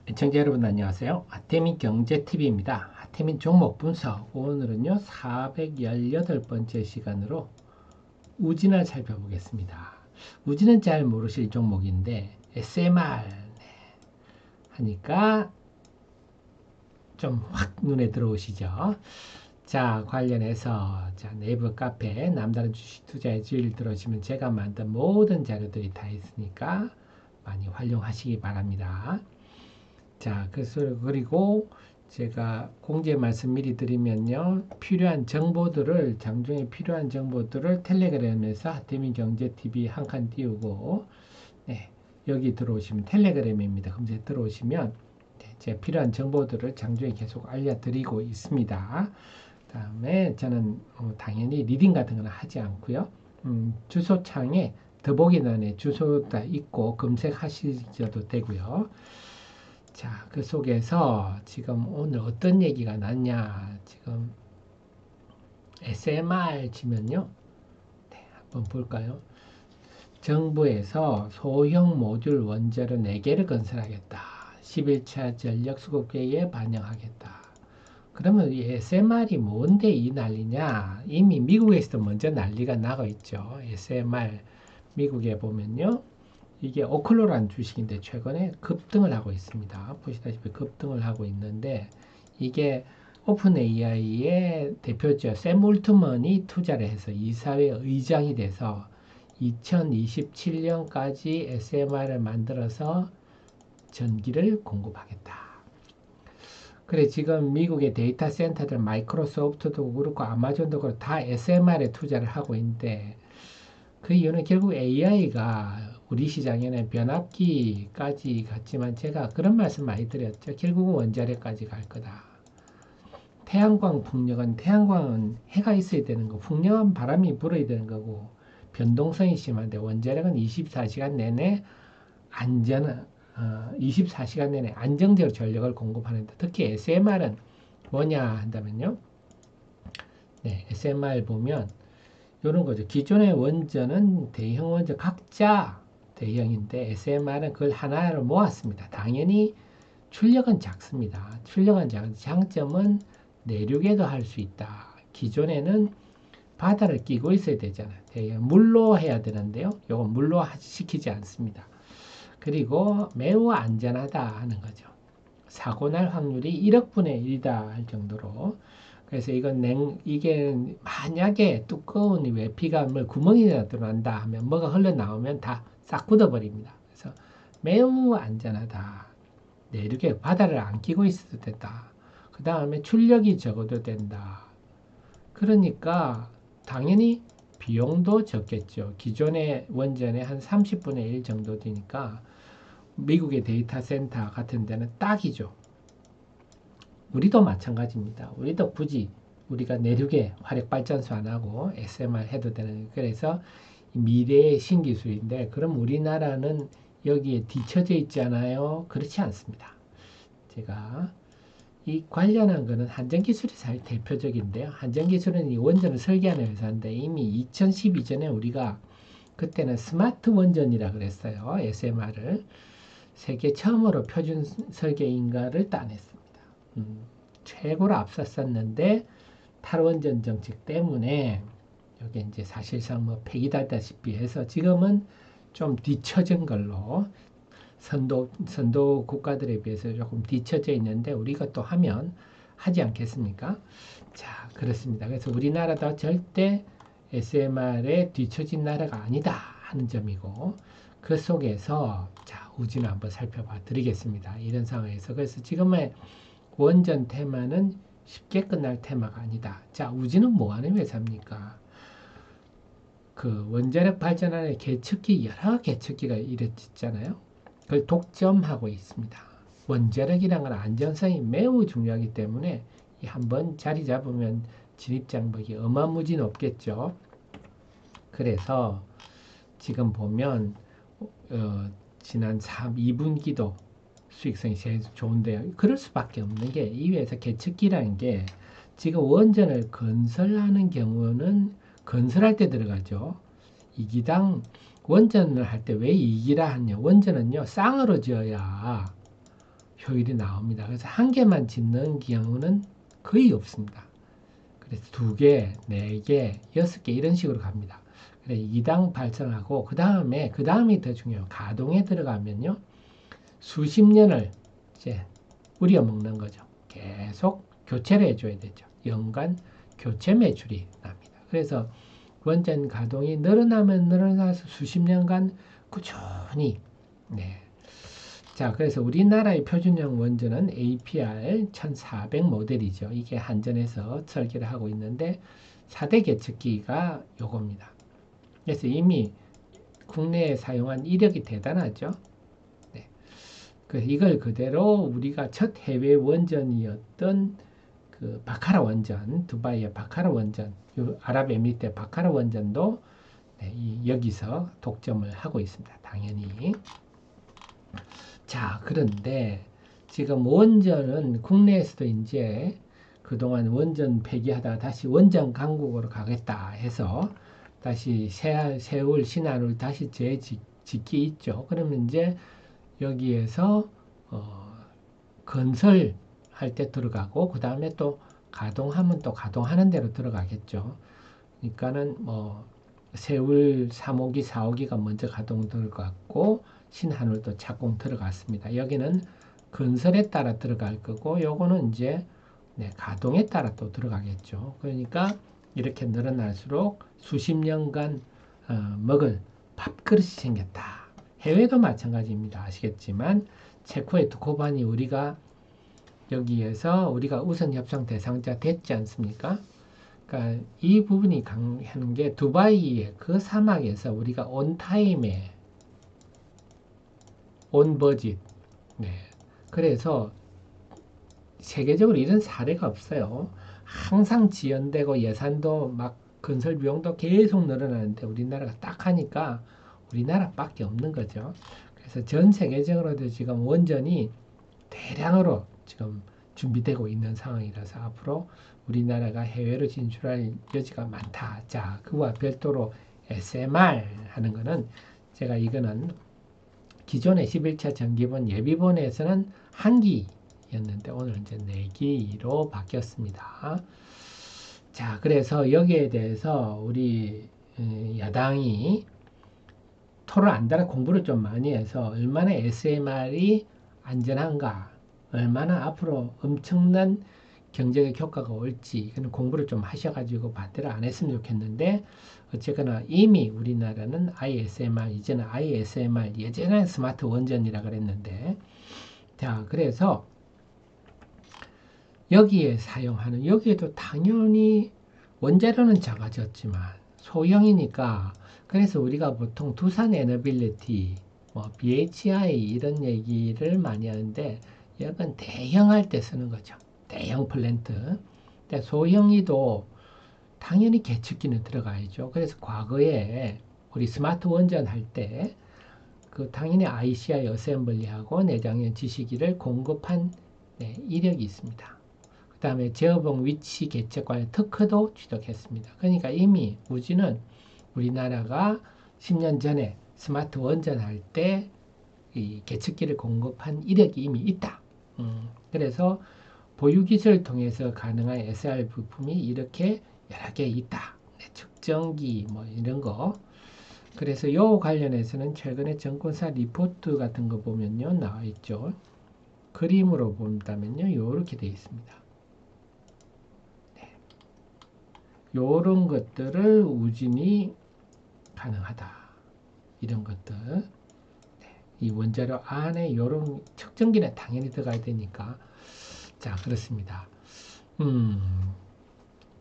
시청자 여러분 안녕하세요. 아태민 경제TV입니다. 아태민 종목 분석 오늘은요 418번째 시간으로 우진을 살펴보겠습니다. 우진은 잘 모르실 종목인데 SMR 하니까 좀 확 눈에 들어오시죠. 자, 관련해서 네이버 카페 남다른 주식 투자의 질 들어오시면 제가 만든 모든 자료들이 다 있으니까 많이 활용하시기 바랍니다. 자, 그리고 제가 공지 말씀 미리 드리면요. 필요한 정보들을, 장중에 필요한 정보들을 텔레그램에서 하태민 경제TV 한 칸 띄우고, 네, 여기 들어오시면 텔레그램입니다. 검색 들어오시면, 네, 제가 필요한 정보들을 장중에 계속 알려드리고 있습니다. 다음에 저는 당연히 리딩 같은 거는 하지 않고요. 주소창에 더보기란에 주소가 있고 검색하셔도 되고요. 자, 그 속에서 지금 오늘 어떤 얘기가 났냐. 지금 SMR 치면요. 네, 한번 볼까요? 정부에서 소형 모듈 원자로 4개를 건설하겠다. 11차 전력 수급계획에 반영하겠다. 그러면 이 SMR이 뭔데 이 난리냐? 이미 미국에서도 먼저 난리가 나고 있죠. SMR 미국에 보면요. 이게 오클로란 주식인데 최근에 급등을 하고 있습니다. 보시다시피 급등을 하고 있는데 이게 오픈 AI의 대표죠. 샘 울트먼이 투자를 해서 이사회 의장이 돼서 2027년까지 SMR을 만들어서 전기를 공급하겠다. 그래 지금 미국의 데이터 센터들 마이크로소프트도 그렇고 아마존도 그렇고 다 SMR에 투자를 하고 있는데 그 이유는 결국 AI가 우리 시장에는 변압기까지 갔지만 제가 그런 말씀 많이 드렸죠. 결국은 원자력까지 갈 거다. 태양광, 풍력은 태양광은 해가 있어야 되는 거, 풍력은 바람이 불어야 되는 거고 변동성이 심한데 원자력은 24시간 내내 안전, 24시간 내내 안정적으로 전력을 공급하는데 특히 SMR은 뭐냐 한다면요. 네, SMR 보면 이런 거죠. 기존의 원전은 대형 원전 각자 대형인데 SMR은 그걸 하나로 모았습니다. 당연히 출력은 작습니다. 출력은 작은 장점은 내륙에도 할 수 있다. 기존에는 바다를 끼고 있어야 되잖아요. 대형 물로 해야 되는데요. 이건 물로 시키지 않습니다. 그리고 매우 안전하다 하는 거죠. 사고 날 확률이 1억 분의 1이다 할 정도로 그래서 이게 만약에 두꺼운 외피감을 구멍이 들어간다 하면 뭐가 흘러나오면 다 싹 굳어버립니다. 그래서 매우 안전하다. 내륙에 바다를 안 끼고 있어도 된다. 그 다음에 출력이 적어도 된다. 그러니까 당연히 비용도 적겠죠. 기존의 원전의 한 30분의 1 정도 되니까 미국의 데이터 센터 같은 데는 딱이죠. 우리도 마찬가지입니다. 우리도 굳이 우리가 내륙에 화력발전소 안 하고 SMR 해도 되는 그래서 미래의 신기술인데 그럼 우리나라는 여기에 뒤처져 있잖아요. 그렇지 않습니다. 제가 이 관련한 거는 한전기술이 사실 대표적인데요. 한전기술은 이 원전을 설계하는 회사인데 이미 2012년에 우리가 그때는 스마트 원전이라 그랬어요. SMR을 세계 처음으로 표준 설계 인가를 따냈습니다. 최고로 앞섰었는데 탈원전 정책 때문에 여기 이제 사실상 뭐 폐기됐다시피 해서 지금은 좀 뒤처진 걸로 선도 국가들에 비해서 조금 뒤처져 있는데 우리가 또 하면 하지 않겠습니까? 자, 그렇습니다. 그래서 우리나라도 절대 SMR에 뒤처진 나라가 아니다 하는 점이고 그 속에서 자, 우진을 한번 살펴봐 드리겠습니다. 이런 상황에서 그래서 지금의 원전 테마는 쉽게 끝날 테마가 아니다. 자, 우진은 뭐 하는 회사입니까? 그 원자력 발전하는 계측기 여러 계측기가 이랬잖아요. 그걸 독점하고 있습니다. 원자력이란 건 안전성이 매우 중요하기 때문에 한번 자리 잡으면 진입장벽이 어마무지 높겠죠. 그래서 지금 보면 지난 2분기도 수익성이 제일 좋은데요. 그럴 수밖에 없는 게 이 회사 계측기라는 게 지금 원전을 건설하는 경우는 건설할 때 들어가죠. 2기당 원전을 할 때 왜 2기라 하냐. 원전은요 쌍으로 지어야 효율이 나옵니다. 그래서 한 개만 짓는 경우는 거의 없습니다. 그래서 2개, 4개, 6개 이런 식으로 갑니다. 그래서 2당 발생하고 그 다음이 더 중요해요. 가동에 들어가면요. 수십 년을 이제 우려먹는 거죠. 계속 교체를 해줘야 되죠. 연간 교체 매출이 납니다. 그래서 원전 가동이 늘어나면 늘어나서 수십 년간 꾸준히 네. 자, 그래서 우리나라의 표준형 원전은 APR 1400 모델이죠. 이게 한전에서 설계를 하고 있는데 4대 계측기가 요겁니다. 그래서 이미 국내에 사용한 이력이 대단하죠. 네. 그래서 이걸 그대로 우리가 첫 해외 원전이었던 그 바카라 원전, 두바이의 바카라 원전, 아랍에미리트의 바카라 원전도 네, 여기서 독점을 하고 있습니다. 당연히. 자, 그런데 지금 원전은 국내에서도 이제 그동안 원전 폐기하다가 다시 원전 강국으로 가겠다 해서 다시 세울 신한을 다시 재짓기 있죠. 그러면 이제 여기에서 건설할 때 들어가고 그 다음에 또 가동하면 또 가동하는 대로 들어가겠죠. 그러니까는 뭐 세울 3호기, 4호기가 먼저 가동 들어갔고 신한울도 착공 들어갔습니다. 여기는 건설에 따라 들어갈 거고 요거는 이제 네, 가동에 따라 또 들어가겠죠. 그러니까 이렇게 늘어날수록 수십 년간 먹을 밥그릇이 생겼다. 해외도 마찬가지입니다. 아시겠지만 체코의 두코반이 우리가 여기에서 우리가 우선 협상 대상자 됐지 않습니까? 그러니까 이 부분이 강한 게 두바이의 그 사막에서 우리가 온타임에 온버짓 네. 그래서 세계적으로 이런 사례가 없어요. 항상 지연되고 예산도 막 건설 비용도 계속 늘어나는데 우리나라가 딱 하니까 우리나라밖에 없는 거죠. 그래서 전 세계적으로도 지금 원전이 대량으로 지금 준비되고 있는 상황이라서 앞으로 우리나라가 해외로 진출할 여지가 많다. 자, 그와 별도로 SMR 하는 거는 제가 이거는 기존의 11차 전기본 예비본에서는 한 기였는데 오늘 이제 4기로 바뀌었습니다. 자, 그래서 여기에 대해서 우리 야당이 토를 안 달아 공부를 좀 많이 해서 얼마나 SMR이 안전한가, 얼마나 앞으로 엄청난 경제적 효과가 올지 그런 공부를 좀 하셔가지고 반대를 안 했으면 좋겠는데 어쨌거나 이미 우리나라는 ISMR 이제는 ISMR 예전에는 스마트 원전이라 그랬는데 자 그래서 여기에 사용하는 여기에도 당연히 원자료는 작아졌지만 소형이니까 그래서 우리가 보통 두산 에너빌리티 뭐 BHI 이런 얘기를 많이 하는데 이건 대형할 때 쓰는 거죠. 대형 플랜트. 근데 소형이도 당연히 계측기는 들어가야죠. 그래서 과거에 우리 스마트 원전 할 때 그 당연히 ICI 어셈블리하고 내장형 지시기를 공급한 네, 이력이 있습니다. 그 다음에 제어봉 위치 계측과의 특허도 취득했습니다. 그러니까 이미 우지는 우리나라가 10년 전에 스마트 원전 할 때 이 계측기를 공급한 이력이 이미 있다. 그래서 보유기술을 통해서 가능한 SR 부품이 이렇게 여러 개 있다. 네, 측정기 뭐 이런 거. 그래서 요 관련해서는 최근에 정권사 리포트 같은 거 보면요 나와 있죠. 그림으로 본다면요 이렇게 되어 있습니다. 네. 요런 것들을 우진이 가능하다. 이런 것들. 네. 이 원자료 안에 요런 측정기는 당연히 들어가야 되니까 자 그렇습니다.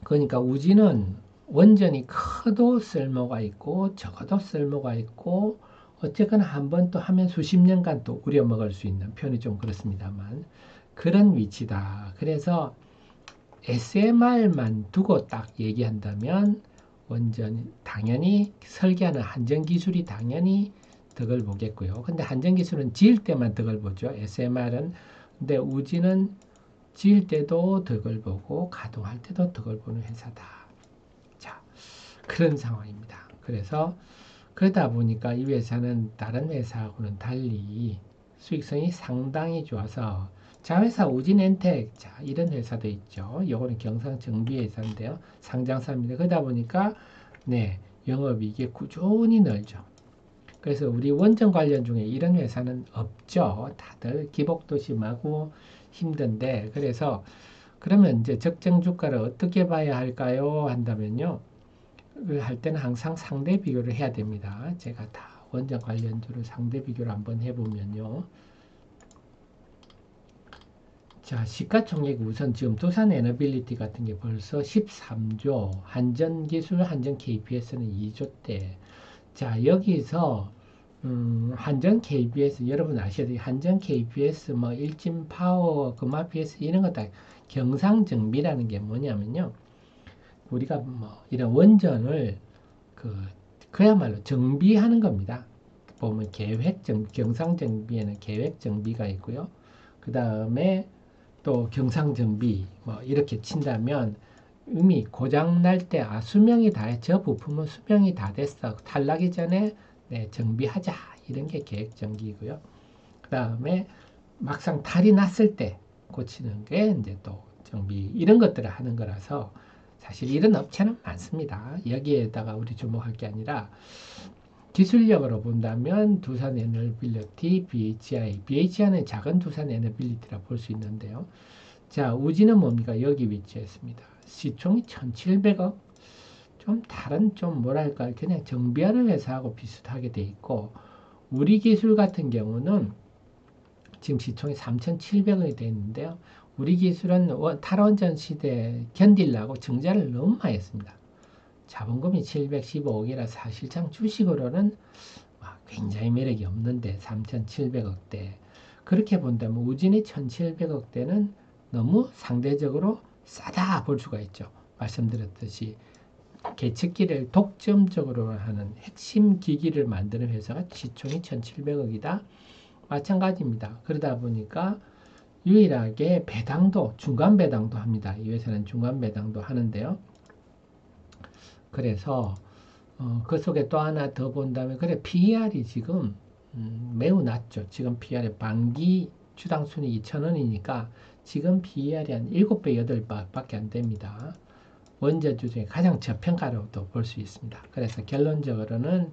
그러니까 우지는 원전이 커도 쓸모가 있고 적어도 쓸모가 있고 어쨌거나 한 번 또 하면 수십 년간 또 우려먹을 수 있는 표현이 좀 그렇습니다만 그런 위치다. 그래서 SMR만 두고 딱 얘기한다면 원전 당연히 설계하는 한전 기술이 당연히 덕을 보겠고요. 근데 한전 기술은 지을 때만 덕을 보죠. SMR은 근데 우지는 지을 때도 덕을 보고 가동할 때도 덕을 보는 회사다. 자, 그런 상황입니다. 그래서 그러다 보니까 이 회사는 다른 회사하고는 달리 수익성이 상당히 좋아서 자회사 우진엔텍, 자, 이런 회사도 있죠. 요거는 경상정비회사인데요. 상장사입니다. 그러다 보니까, 네, 영업이익이 꾸준히 늘죠. 그래서 우리 원전 관련 중에 이런 회사는 없죠. 다들 기복도 심하고 힘든데, 그래서 그러면 이제 적정 주가를 어떻게 봐야 할까요? 한다면요. 할 때는 항상 상대 비교를 해야 됩니다. 제가 다 원전 관련주를 상대 비교를 한번 해보면요. 자, 시가총액 우선 지금 두산 에너빌리티 같은 게 벌써 13조, 한전기술, 한전 KPS는 2조대. 자, 여기서 한전 KBS 여러분 아셔야 돼요. 한전 KBS 뭐 일진 파워, 금화 PS 이런 거 다 경상정비라는 게 뭐냐면요. 우리가 뭐 이런 원전을 그 그야말로 정비하는 겁니다. 보면 경상정비에는 계획정비가 있고요. 그 다음에 또 경상정비 뭐 이렇게 친다면 이미 고장 날 때 수명이 저 부품은 수명이 다 됐어. 탈락이 전에 네, 정비하자. 이런 게 계획정비고요. 그 다음에 막상 탈이 났을 때 고치는 게 이제 또 정비 이런 것들을 하는 거라서 사실 이런 업체는 많습니다. 여기에다가 우리 주목할 게 아니라 기술력으로 본다면 두산 에너빌리티, BHI는 작은 두산 에너빌리티라 볼 수 있는데요. 자, 우지는 뭡니까? 여기 위치했습니다. 시총이 1,700억. 좀 다른 좀 뭐랄까 그냥 정비하는 회사하고 비슷하게 돼 있고 우리 기술 같은 경우는 지금 시총이 3,700원이 돼 있는데요. 우리 기술은 탈원전 시대 견딜라고 증자를 너무 많이 했습니다. 자본금이 715억이라 사실상 주식으로는 굉장히 매력이 없는데 3,700억대. 그렇게 본다면 우진의 1,700억대는 너무 상대적으로 싸다 볼 수가 있죠. 말씀드렸듯이 계측기를 독점적으로 하는 핵심 기기를 만드는 회사가 시총이 1,700억이다. 마찬가지입니다. 그러다 보니까 유일하게 배당도, 중간 배당도 합니다. 이 회사는 중간 배당도 하는데요. 그래서 그 속에 또 하나 더 본다면 그래 PER이 지금 매우 낮죠. 지금 PER의 반기 주당 순이익 2,000원이니까 지금 PER이 한 7배, 8배밖에 안 됩니다. 원자주 중에 가장 저평가로도 볼 수 있습니다. 그래서 결론적으로는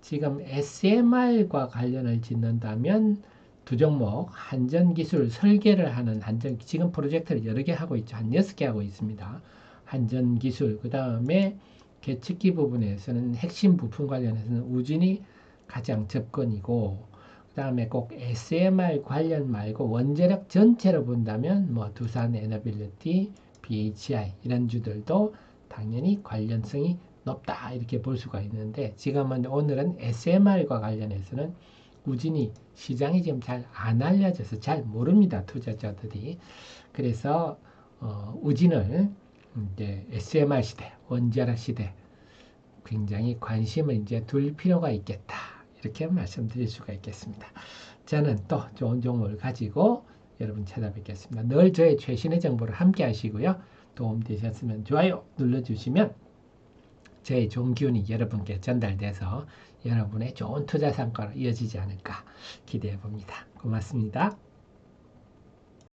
지금 SMR과 관련을 짓는다면 두 종목 한전기술 설계를 하는 지금 프로젝트를 여러 개 하고 있죠. 한 6개 하고 있습니다. 한전기술 그 다음에 계측기 부분에서는 핵심 부품 관련해서는 우진이 가장 접근이고 그 다음에 꼭 SMR 관련 말고 원자력 전체로 본다면 뭐 두산 에너빌리티, BHI 이런 주들도 당연히 관련성이 높다 이렇게 볼 수가 있는데 지금은 오늘은 SMR과 관련해서는 우진이 시장이 지금 잘 안 알려져서 잘 모릅니다. 투자자들이. 그래서 우진을 이제 SMR 시대, 원자력 시대 굉장히 관심을 이제 둘 필요가 있겠다. 이렇게 말씀드릴 수가 있겠습니다. 저는 또 좋은 정보를 가지고 여러분 찾아뵙겠습니다. 늘 저의 최신의 정보를 함께 하시고요. 도움되셨으면 좋아요 눌러주시면 저의 좋은 기운이 여러분께 전달돼서 여러분의 좋은 투자 성과로 이어지지 않을까 기대해 봅니다. 고맙습니다.